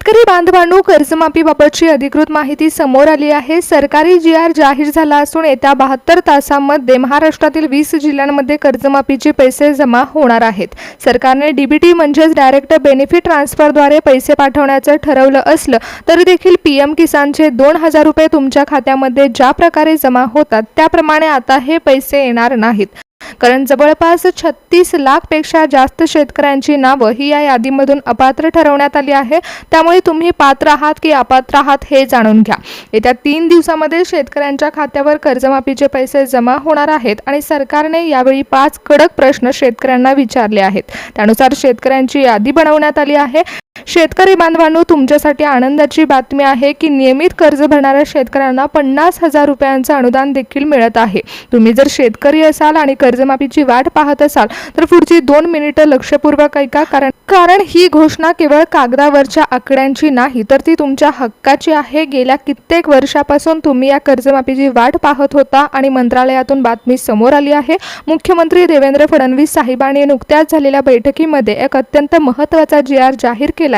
शेतकरी बांधवांनो, कर्जमाफीबाबतची अधिकृत माहिती समोर आली आहे। सरकारी जी.आर. जाहीर झाला असून येत्या 72 तासांमध्ये महाराष्ट्रातील 20 जिल्ह्यांमध्ये कर्जमाफीचे पैसे जमा होणार आहेत। सरकारने डीबीटी म्हणजेच डायरेक्ट बेनिफिट ट्रान्सफरद्वारे पैसे पाठवण्याचं ठरवलं असलं तरी देखील पीएम किसानचे 2000 रुपये तुमच्या खात्यामध्ये ज्या प्रकारे जमा होतात त्याप्रमाणे आता हे पैसे येणार नाहीत। कारण जवळपास 36 लाख पेक्षा जास्त शेतकऱ्यांची नावं ही या यादीमधून अपात्र ठरवण्यात आली आहे। त्यामुळे तुम्ही पात्र आहात की अपात्र आहात हे जाणून घ्या। येत्या 3 दिवसांमध्ये शेतकऱ्यांच्या खात्यावर कर्जमाफीचे पैसे जमा होणार आहेत आणि सरकारने यावेळी 5 कडक प्रश्न शेतकऱ्यांना विचारले आहेत। त्यानुसार शेतकऱ्यांची यादी बनवण्यात आली आहे। शेतकरी बांधवांनो, तुमच्यासाठी आनंदाची बातमी आहे की नियमित कर्ज भरणाऱ्या शेतकऱ्यांना 50,000 रुपयांचं अनुदान देखील मिळत आहे। तुम्ही जर शेतकरी असाल आणि कर्जमाफीची वाट पाहत असाल तर पुढची 2 मिनिटं लक्षपूर्वक ऐका, कारण ही घोषणा केवळ कागदावरच्या आकड्यांची नाही तर ती तुमच्या हक्काची आहे। गेल्या कित्येक वर्षापासून तुम्ही या कर्जमाफीची वाट पाहत होता आणि मंत्रालयातून बातमी समोर आली आहे। मुख्यमंत्री देवेंद्र फडणवीस साहेबांनी नुकत्याच झालेल्या बैठकीमध्ये एक अत्यंत महत्त्वाचा जी.आर. जाहीर केला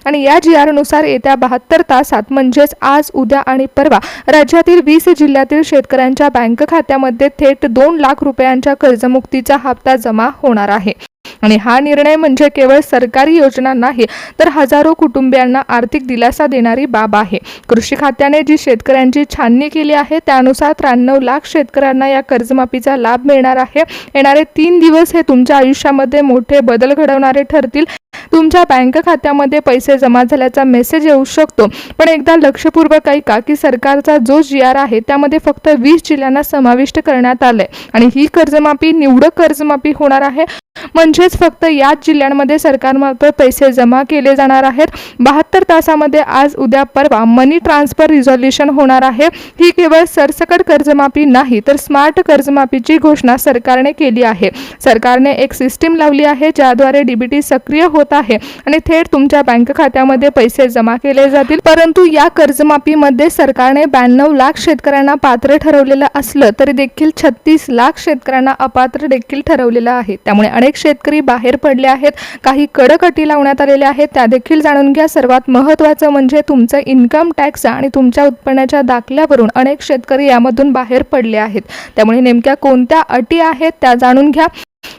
आणि या जी.आर. नुसार येत्या 72 तासात म्हणजेच आज, उद्या आणि परवा राज्यातील 20 जिल्ह्यातील शेतकऱ्यांच्या बँक खात्यामध्ये थेट 2 लाख रुपयांच्या कर्जमुक्तीचा हप्ता जमा होणार आहे। आणि हा निर्णय म्हणजे केवळ सरकारी योजना नाही तर हजारो कुटुंबियांना आर्थिक दिलासा देणारी बाब आहे। कृषी खात्याने जी शेतकऱ्यांची छाननी केली आहे त्यानुसार 93 लाख शेतकऱ्यांना या कर्जमाफीचा लाभ मिळणार आहे। येणारे 3 दिवस हे तुमच्या आयुष्यामध्ये मोठे बदल घडवणारे ठरतील। तुमच्या बँक खात्यामध्ये पैसे जमा झाल्याचा मेसेज येऊ शकतो, पण एकदा लक्षपूर्वक ऐका की सरकारचा जो जी.आर. आहे त्यामध्ये फक्त 20 जिल्ह्यांना समाविष्ट करण्यात आले आणि ही कर्जमाफी निवडक कर्जमाफी होणार आहे। म्हणजेच फक्त याच जिल्ह्यांमध्ये सरकारमार्फत पैसे जमा केले जाणार आहेत। 72 तासामध्ये आज, उद्या, परवा मनी ट्रान्सफर रिझोल्यूशन होणार आहे। ही केवळ सरसकट कर्जमाफी नाही तर स्मार्ट कर्जमाफीची घोषणा सरकारने केली आहे। सरकारने एक सिस्टीम लावली आहे ज्याद्वारे डीबीटी सक्रिय होत आहे आणि थेट तुमच्या बँक खात्यामध्ये पैसे जमा केले जातील। परंतु या कर्जमाफीमध्ये सरकारने 92 लाख शेतकऱ्यांना पात्र ठरवलेलं असलं तरी देखील 36 लाख शेतकऱ्यांना अपात्र देखील ठरवलेलं आहे। त्यामुळे अनेक शेतकरी बाहेर पडले आहेत। काही कडक अटी लावण्यात आलेल्या आहेत त्या देखील जाणून घ्या। सर्वात महत्त्वाचं म्हणजे तुमचं इन्कम टॅक्स आणि तुमच्या उत्पन्नाच्या दाखल्यावरून अनेक शेतकरी यामधून बाहेर पडले आहेत। त्यामुळे नेमक्या कोणत्या अटी आहेत त्या जाणून घ्या।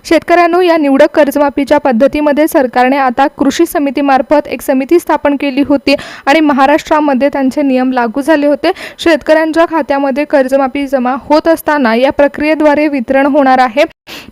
शेतकऱ्यांनो, या निवडक कर्जमाफीच्या पद्धतीमध्ये सरकारने आता कृषी समितीमार्फत एक समिती स्थापन केली होती आणि महाराष्ट्रामध्ये त्यांचे नियम लागू झाले होते। शेतकऱ्यांच्या खात्यामध्ये कर्जमाफी जमा होत असताना या प्रक्रियेद्वारे वितरण होणार आहे।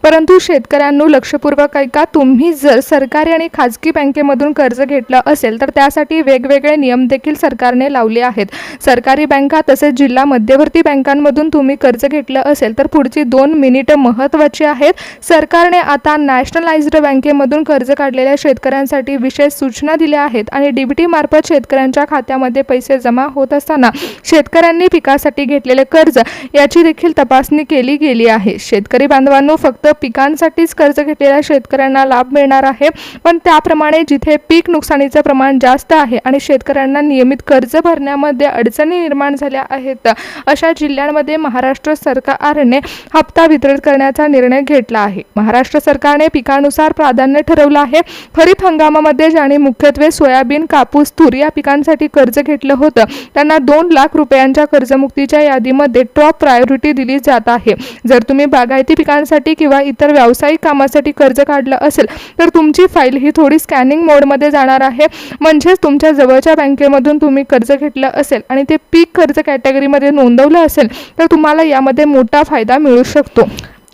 परंतु शेतकऱ्यांनो, लक्षपूर्वक ऐका, तुम्ही जर सरकारी आणि खाजगी बँकेमधून कर्ज घेतलं असेल तर त्यासाठी वेगवेगळे नियम देखील सरकारने लावले आहेत। सरकारी बँका तसेच जिल्हा मध्यवर्ती बँकांमधून तुम्ही कर्ज घेतलं असेल तर पुढची 2 मिनिटं महत्त्वाची आहेत। सरकारने आता नॅशनलाइज्ड बँकेमधून कर्ज काढलेल्या शेतकऱ्यांसाठी विशेष सूचना दिल्या आहेत आणि डीबीटी मार्फत शेतकऱ्यांच्या खात्यामध्ये पैसे जमा होत असताना शेतकऱ्यांनी पिकासाठी घेतलेले कर्ज याची देखील तपासणी केली गेली आहे। शेतकरी बांधवांनो, फक्त पिकांसाठीच कर्ज घेतलेल्या शेतकऱ्यांना लाभ मिळणार आहे, पण त्याप्रमाणे जिथे पीक नुकसानीचं प्रमाण जास्त आहे आणि शेतकऱ्यांना नियमित कर्ज भरण्यामध्ये अडचणी निर्माण झाल्या आहेत अशा जिल्ह्यांमध्ये महाराष्ट्र सरकारने हप्ता वितरित करण्याचा निर्णय घेतला आहे। महाराष्ट्र सरकारने पिकानुसार प्राधान्य ठरवलं आहे। खरीप हंगामामध्ये ज्यांनी मुख्यत्वे सोयाबीन, कापूस, तूर या पिकांसाठी कर्ज घेतलं होतं त्यांना 2 लाख रुपयांच्या कर्जमुक्तीच्या यादीमध्ये टॉप प्रायोरिटी दिली जात आहे। जर तुम्ही बागायती पिकांसाठी किंवा इतर व्यावसायिक कामासाठी कर्ज काढलं असेल तर तुमची फाईल ही थोडी स्कॅनिंग मोडमध्ये जाणार आहे। म्हणजेच तुमच्या जवळच्या बँकेमधून तुम्ही कर्ज घेतलं असेल आणि ते पीक कर्ज कॅटेगरीमध्ये नोंदवलं असेल तर तुम्हाला यामध्ये मोठा फायदा मिळू शकतो।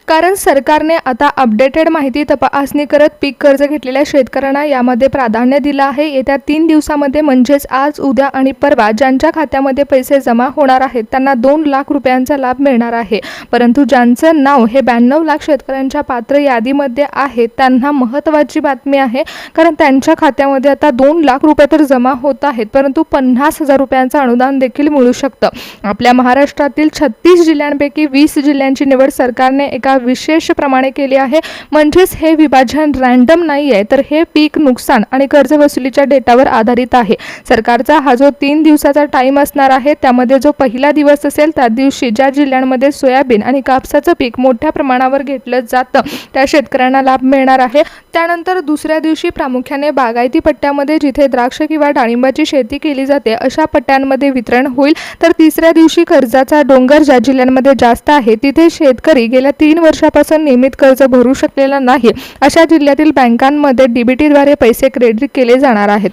कारण सरकारने आता अपडेटेड माहिती तपासणी करत पीक कर्ज घेतलेल्या शेतकऱ्यांना यामध्ये प्राधान्य दिलं आहे। येत्या 3 दिवसामध्ये म्हणजेच आज, उद्या आणि परवा ज्यांच्या खात्यामध्ये पैसे जमा होणार आहेत त्यांना 2 लाख रुपयांचा लाभ मिळणार आहे। परंतु ज्यांचं नाव हे 92 लाख शेतकऱ्यांच्या पात्र यादीमध्ये आहे त्यांना महत्त्वाची बातमी आहे, कारण त्यांच्या खात्यामध्ये आता 2 लाख रुपये तर जमा होत आहेत परंतु 50,000 रुपयांचं अनुदान देखील मिळू शकतं। आपल्या महाराष्ट्रातील 36 जिल्ह्यांपैकी 20 जिल्ह्यांची निवड सरकारने एका विशेष प्रमाणे केली आहे. म्हणजेच हे विभाजन रँडम नाही आहे, तर हे पीक नुकसान आणि कर्ज वसुलीच्या डेटावर आधारित आहे. सरकारचा हा जो 3 दिवसाचा टाइम असणार आहे, त्यामध्ये जो पहिला दिवस असेल त्या दिवशी ज्या जिल्ह्यांमध्ये सोयाबीन आणि कापसाचं पीक मोठ्या प्रमाणावर घेतलं जातं त्या शेतकऱ्यांना लाभ मिळणार आहे. त्यानंतर दुसऱ्या दिवशी प्रामुख्याने बागायती पट्ट्यामध्ये जिथे द्राक्ष किंवा डाळिंबाची शेती केली जाते अशा पट्ट्यांमध्ये वितरण होईल. तर तिसऱ्या दिवशी कर्जाचा डोंगर ज्या जिल्ह्यांमध्ये जास्त आहे तिथे शेतकरी गेल्या 3 वर्षापासून नियमित कर्ज भरू शकलेला नाही अशा जिल्ह्यातील बँकांमध्ये डीबीटीद्वारे पैसे क्रेडिट केले जाणार आहेत.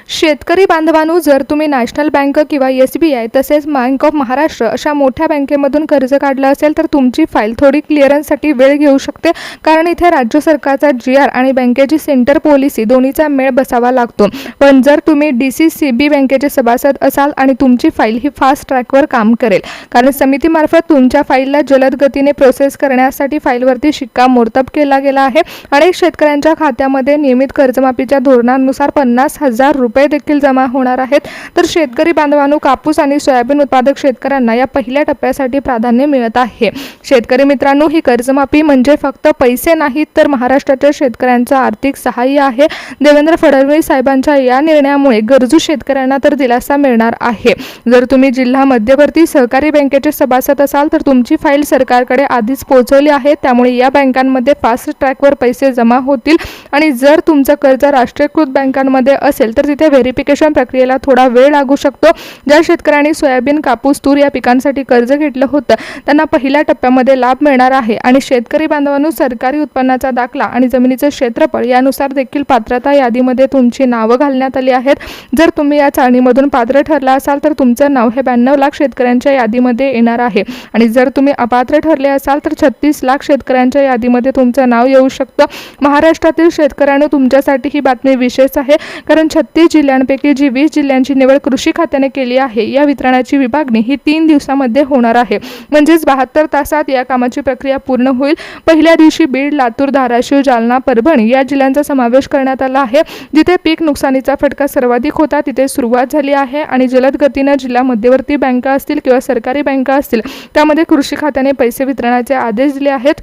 शेतकरी बांधवांनो, जर तुम्ही नॅशनल बँक किंवा SBI तसेच बँक ऑफ महाराष्ट्र अशा मोठ्या बँकेमधून कर्ज काढलं असेल तर तुमची फाईल थोडी क्लिअरन्ससाठी वेळ घेऊ शकते, कारण इथे राज्य सरकारचा GR आणि बँकेची सेंटर पॉलिसी दोन्हीचा मेळ बसावा लागतो. पण जर तुम्ही DCCB बँकेचे सभासद असाल आणि तुमची फाईल ही फास्ट ट्रॅकवर काम करेल, कारण समितीमार्फत तुमच्या फाईलला जलद गतीने प्रोसेस करण्यासाठी फाईलवरती शिक्कामोर्तब केला गेला आहे. अनेक शेतकऱ्यांच्या खात्यामध्ये नियमित कर्जमाफीच्या धोरणानुसार 50,000 रुपये देखील जमा होणार आहेत. तर शेतकरी बांधवांनो, कापूस आणि सोयाबीन उत्पादक शेतकऱ्यांना या पहिल्या टप्प्यासाठी प्राधान्य मिळत आहे. शेतकरी मित्रांनो, ही कर्जमाफी म्हणजे फक्त पैसे नाहीत, तर महाराष्ट्राच्या शेतकऱ्यांचं आर्थिक सहाय्य आहे. देवेंद्र फडणवीस साहेबांच्या या निर्णयामुळे गरजू शेतकऱ्यांना तर दिलासा मिळणार आहे. जर तुम्ही जिल्हा मध्यवर्ती सहकारी बँकेचे सभासद असाल तर तुमची फाईल सरकारकडे आधीच पोहोचवली आहे, त्यामुळे या बँकांमध्ये फास्ट ट्रॅकवर पैसे जमा होतील. आणि जर तुमचं कर्ज राष्ट्रीयकृत बँकांमध्ये असेल तर तिथे व्हेरिफिकेशन प्रक्रियेला थोडा वेळ लागू शकतो. ज्या शेतकऱ्यांनी सोयाबीन, कापूस, तूर या पिकांसाठी कर्ज घेतलं होतं त्यांना पहिल्या टप्प्यामध्ये लाभ मिळणार आहे. आणि शेतकरी बांधवांनो, सरकारी उत्पन्नाचा दाखला आणि जमिनीचं क्षेत्रफळ यानुसार देखील पात्रता यादीमध्ये तुमची नावं घालण्यात आली आहेत. जर तुम्ही या चाळणीमधून पात्र ठरला असाल तर तुमचं नाव हे 92 लाख शेतकऱ्यांच्या यादीमध्ये येणार आहे. आणि जर तुम्ही अपात्र ठरले असाल तर 36 लाख शेतकऱ्यांच्या यादीमध्ये तुमचं नाव येऊ शकतं. महाराष्ट्रातील शेतकऱ्यांनो, तुमच्यासाठी ही बातमी विशेष आहे, कारण 36 जिल्ह्यांपैकी जी 20 जिल्ह्यांची निवड कृषी खात्याने केली आहे या वितरणाची विभागणी ही 3 दिवसामध्ये होणार आहे. म्हणजेच 72 तासात या कामाची प्रक्रिया पूर्ण होईल. पहिल्या दिवशी बीड, लातूर, धाराशिव, जालना, परभणी या जिल्ह्यांचा समावेश करण्यात आला आहे. जिथे पीक नुकसानीचा फटका सर्वाधिक होता तिथे सुरुवात झाली आहे आणि जलद गतीने जिल्हा मध्यवर्ती बँका असतील किंवा सरकारी बँका असतील त्यामध्ये कृषी खात्याने पैसे वितरणाचे आदेश दिले आहेत.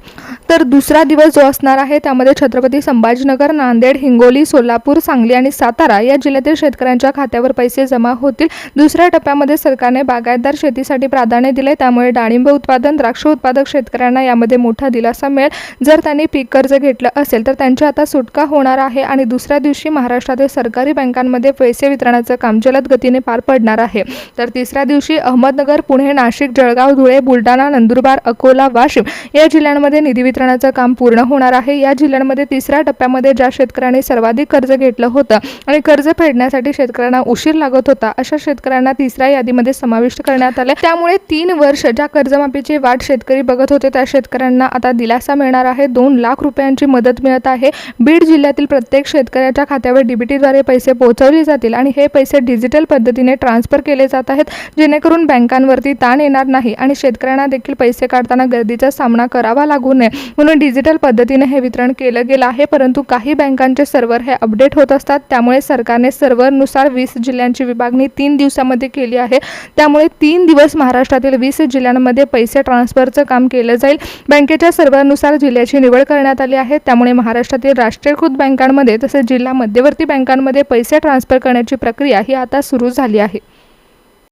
तर दुसरा दिवस जो असणार आहे त्यामध्ये छत्रपती संभाजीनगर, नांदेड, हिंगोली, सोलापूर, सांगली आणि सातारा या जिल्ह्यातील शेतकऱ्यांच्या खात्यावर पैसे जमा होतील. दुसऱ्या टप्प्यामध्ये सरकारने बागायतदार शेतीसाठी प्राधान्य दिले, त्यामुळे डाळिंब उत्पादन, द्राक्ष उत्पादक शेतकऱ्यांना यामध्ये मोठा दिलासा मिळेल. जर त्यांनी पीक कर्ज घेतलं असेल तर त्यांची आता सुटका होणार आहे. आणि दुसऱ्या दिवशी महाराष्ट्रातील सरकारी बँकांमध्ये पैसे वितरणाचं काम जलद गतीने पार पडणार आहे. तर तिसऱ्या दिवशी अहमदनगर, पुणे, नाशिक, जळगाव, धुळे, बुलढाणा, नंदुरबार, अकोला, वाशिम या जिल्ह्यांमध्ये निधी वितरणाचं काम पूर्ण होणार आहे. या जिल्ह्यांमध्ये तिसऱ्या टप्प्यामध्ये ज्या शेतकऱ्यांनी सर्वाधिक कर्ज घेतलं होतं आणि कर्ज फेडण्यासाठी शेतकऱ्यांना उशीर लागत होता अशा शेतकऱ्यांना तिसऱ्या यादीमध्ये समाविष्ट करण्यात आले. त्यामुळे 3 वर्ष ज्या कर्जमाफीची वाट शेतकरी बघत होते त्या शेतकऱ्यांना आता दिलासा मिळणार आहे. 2 लाख रुपयांची मदत मिळत आहे. बीड जिल्ह्यातील प्रत्येक शेतकऱ्याच्या खात्यावर डीबीटीद्वारे पैसे पोहोचवले जातील आणि हे पैसे डिजिटल पद्धतीने ट्रान्सफर केले जात आहेत, जेणेकरून बँकांवरती ताण येणार नाही आणि शेतकऱ्यांना देखील पैसे काढताना गर्दीचा सामना करावा लागू नये म्हणून डिजिटल पद्धतीने हे वितरण केलं गेलं आहे. परंतु काही बँकांचे सर्व्हर हे अपडेट होत असतात, त्यामुळे सरकारने सर्व्हरनुसार 20 जिल्ह्यांची विभागणी 3 दिवसामध्ये केली आहे. त्यामुळे 3 दिवस महाराष्ट्रातील 20 जिल्ह्यांमध्ये पैसे ट्रान्सफरचं काम केलं जाईल. बँकेच्या सर्व्हरनुसार जिल्ह्याची निवड करण्यात आली आहे. त्यामुळे महाराष्ट्रातील राष्ट्रीयकृत बँकांमध्ये तसेच जिल्हा मध्यवर्ती बँकांमध्ये पैसे ट्रान्सफर करण्याची प्रक्रिया ही आता सुरू झाली आहे.